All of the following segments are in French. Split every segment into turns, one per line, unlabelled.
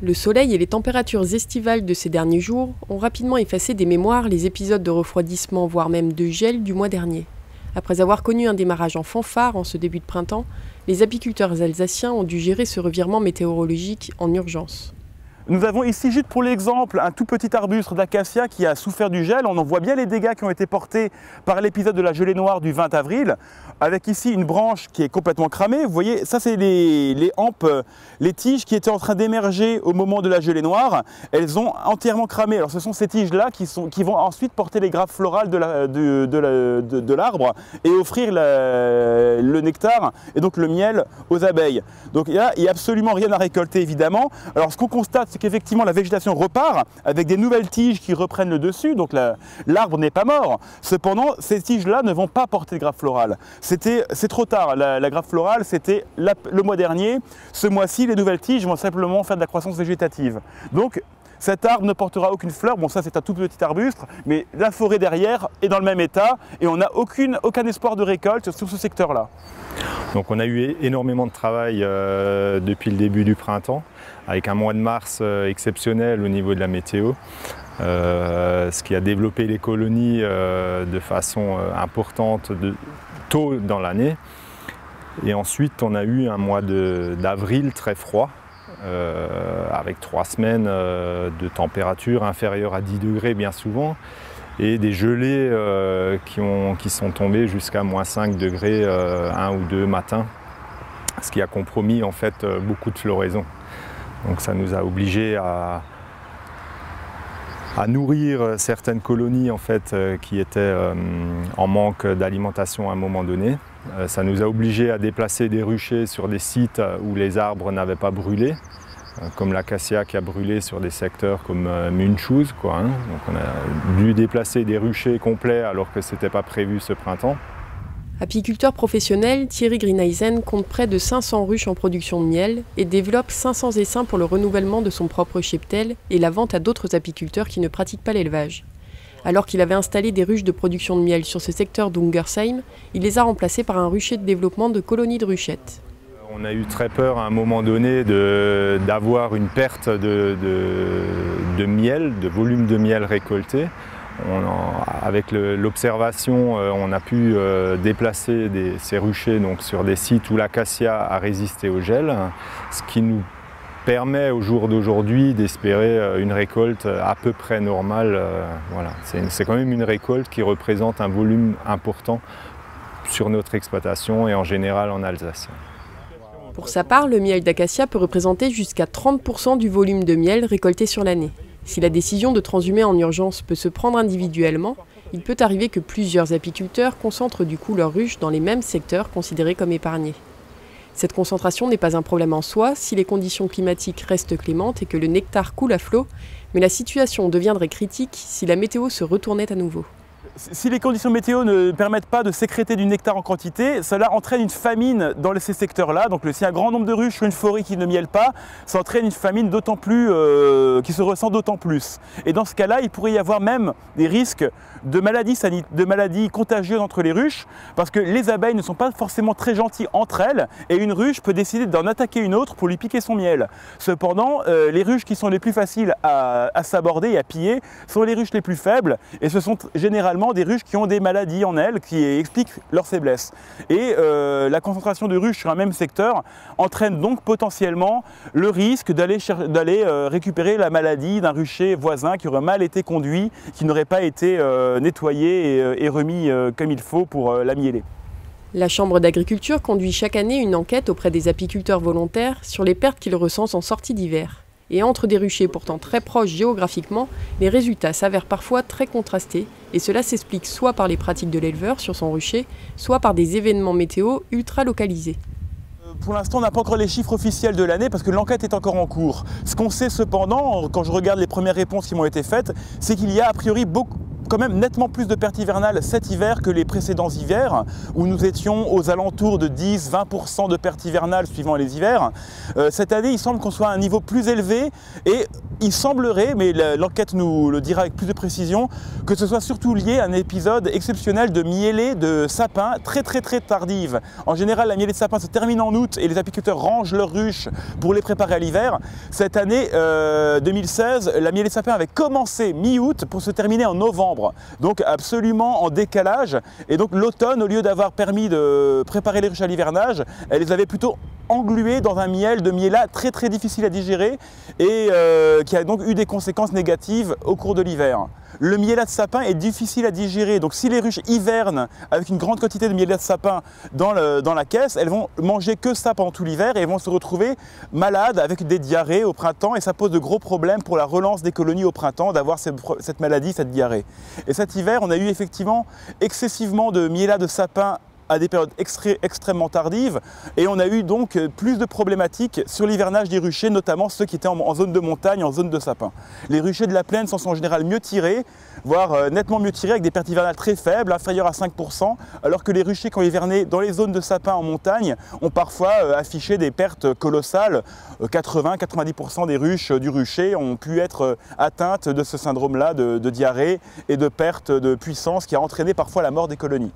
Le soleil et les températures estivales de ces derniers jours ont rapidement effacé des mémoires les épisodes de refroidissement, voire même de gel du mois dernier. Après avoir connu un démarrage en fanfare en ce début de printemps, les apiculteurs alsaciens ont dû gérer ce revirement météorologique en urgence.
Nous avons ici, juste pour l'exemple, un tout petit arbuste d'acacia qui a souffert du gel. On en voit bien les dégâts qui ont été portés par l'épisode de la gelée noire du 20 avril, avec ici une branche qui est complètement cramée. Vous voyez, ça c'est les hampes, les tiges qui étaient en train d'émerger au moment de la gelée noire. Elles ont entièrement cramé. Alors ce sont ces tiges-là qui vont ensuite porter les grappes florales de l'arbre et offrir le nectar et donc le miel aux abeilles. Donc là, il n'y a absolument rien à récolter évidemment. Alors ce qu'on constate, c'est qu'effectivement la végétation repart avec des nouvelles tiges qui reprennent le dessus, donc l'arbre n'est pas mort. Cependant, ces tiges-là ne vont pas porter de grappes florales. C'est trop tard, la grappe florale c'était le mois dernier. Ce mois-ci, les nouvelles tiges vont simplement faire de la croissance végétative. Donc cet arbre ne portera aucune fleur. Bon, ça c'est un tout petit arbuste, mais la forêt derrière est dans le même état et on n'a aucun espoir de récolte sur ce secteur-là.
Donc on a eu énormément de travail depuis le début du printemps, avec un mois de mars exceptionnel au niveau de la météo, ce qui a développé les colonies de façon importante tôt dans l'année. Et ensuite on a eu un mois d'avril très froid, avec 3 semaines de température inférieure à 10 degrés bien souvent, et des gelées qui sont tombées jusqu'à -5 degrés un ou deux matins, ce qui a compromis en fait beaucoup de floraison. Donc ça nous a obligés à nourrir certaines colonies en fait, qui étaient en manque d'alimentation à un moment donné. Ça nous a obligés à déplacer des ruchers sur des sites où les arbres n'avaient pas brûlé, comme l'acacia qui a brûlé sur des secteurs comme Münchow, quoi, hein. Donc on a dû déplacer des ruchers complets alors que ce n'était pas prévu ce printemps.
Apiculteur professionnel, Thierry Greeneisen compte près de 500 ruches en production de miel et développe 500 essaims pour le renouvellement de son propre cheptel et la vente à d'autres apiculteurs qui ne pratiquent pas l'élevage. Alors qu'il avait installé des ruches de production de miel sur ce secteur d'Ungersheim, il les a remplacées par un rucher de développement de colonies de ruchettes.
On a eu très peur à un moment donné d'avoir une perte de miel, de volume de miel récolté. Avec l'observation, on a pu déplacer ces ruchers donc, sur des sites où l'acacia a résisté au gel, ce qui nous permet au jour d'aujourd'hui d'espérer une récolte à peu près normale. Voilà. C'est quand même une récolte qui représente un volume important sur notre exploitation et en général en Alsace.
Pour sa part, le miel d'acacia peut représenter jusqu'à 30% du volume de miel récolté sur l'année. Si la décision de transhumer en urgence peut se prendre individuellement, il peut arriver que plusieurs apiculteurs concentrent du coup leurs ruches dans les mêmes secteurs considérés comme épargnés. Cette concentration n'est pas un problème en soi si les conditions climatiques restent clémentes et que le nectar coule à flot, mais la situation deviendrait critique si la météo se retournait à nouveau.
Si les conditions météo ne permettent pas de sécréter du nectar en quantité, cela entraîne une famine dans ces secteurs-là. Donc s'il y a un grand nombre de ruches sur une forêt qui ne miellent pas, ça entraîne une famine d'autant plus, qui se ressent d'autant plus. Et dans ce cas-là, il pourrait y avoir même des risques de maladies contagieuses entre les ruches, parce que les abeilles ne sont pas forcément très gentilles entre elles, et une ruche peut décider d'en attaquer une autre pour lui piquer son miel. Cependant, les ruches qui sont les plus faciles à s'aborder et à piller sont les ruches les plus faibles, et ce sont généralement des ruches qui ont des maladies en elles qui expliquent leur faiblesse. Et la concentration de ruches sur un même secteur entraîne donc potentiellement le risque d'aller récupérer la maladie d'un rucher voisin qui aurait mal été conduit, qui n'aurait pas été nettoyé et remis comme il faut pour la mieler.
La Chambre d'agriculture conduit chaque année une enquête auprès des apiculteurs volontaires sur les pertes qu'ils ressentent en sortie d'hiver. Et entre des ruchers pourtant très proches géographiquement, les résultats s'avèrent parfois très contrastés, et cela s'explique soit par les pratiques de l'éleveur sur son rucher, soit par des événements météo ultra localisés.
Pour l'instant, on n'a pas encore les chiffres officiels de l'année parce que l'enquête est encore en cours. Ce qu'on sait cependant, quand je regarde les premières réponses qui m'ont été faites, c'est qu'il y a a priori quand même nettement plus de pertes hivernales cet hiver que les précédents hivers, où nous étions aux alentours de 10-20% de pertes hivernales suivant les hivers. Cette année, il semble qu'on soit à un niveau plus élevé et il semblerait, mais l'enquête nous le dira avec plus de précision, que ce soit surtout lié à un épisode exceptionnel de mielée de sapins très tardive. En général, la mielée de sapins se termine en août et les apiculteurs rangent leurs ruches pour les préparer à l'hiver. Cette année 2016, la mielée de sapins avait commencé mi-août pour se terminer en novembre, donc absolument en décalage. Et donc l'automne, au lieu d'avoir permis de préparer les ruches à l'hivernage, elle les avait plutôt engluées dans un miel de miellat très difficile à digérer et qui a donc eu des conséquences négatives au cours de l'hiver. Le miellat de sapin est difficile à digérer, donc si les ruches hivernent avec une grande quantité de miellat de sapin dans la caisse, elles vont manger que ça pendant tout l'hiver et elles vont se retrouver malades avec des diarrhées au printemps, et ça pose de gros problèmes pour la relance des colonies au printemps d'avoir cette maladie, cette diarrhée. Et cet hiver, on a eu effectivement excessivement de miellat de sapin à des périodes extrêmement tardives, et on a eu donc plus de problématiques sur l'hivernage des ruchers, notamment ceux qui étaient en zone de montagne, en zone de sapin. Les ruchers de la plaine s'en sont en général mieux tirés, voire nettement mieux tirés, avec des pertes hivernales très faibles, inférieures à 5%, alors que les ruchers qui ont hiverné dans les zones de sapin en montagne ont parfois affiché des pertes colossales. 80-90% des ruches du rucher ont pu être atteintes de ce syndrome-là de diarrhée et de perte de puissance qui a entraîné parfois la mort des colonies.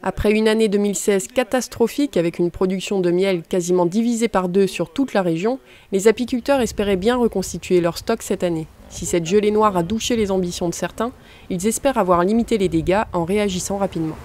Après une année 2016 catastrophique avec une production de miel quasiment divisée par 2 sur toute la région, les apiculteurs espéraient bien reconstituer leur stock cette année. Si cette gelée noire a douché les ambitions de certains, ils espèrent avoir limité les dégâts en réagissant rapidement.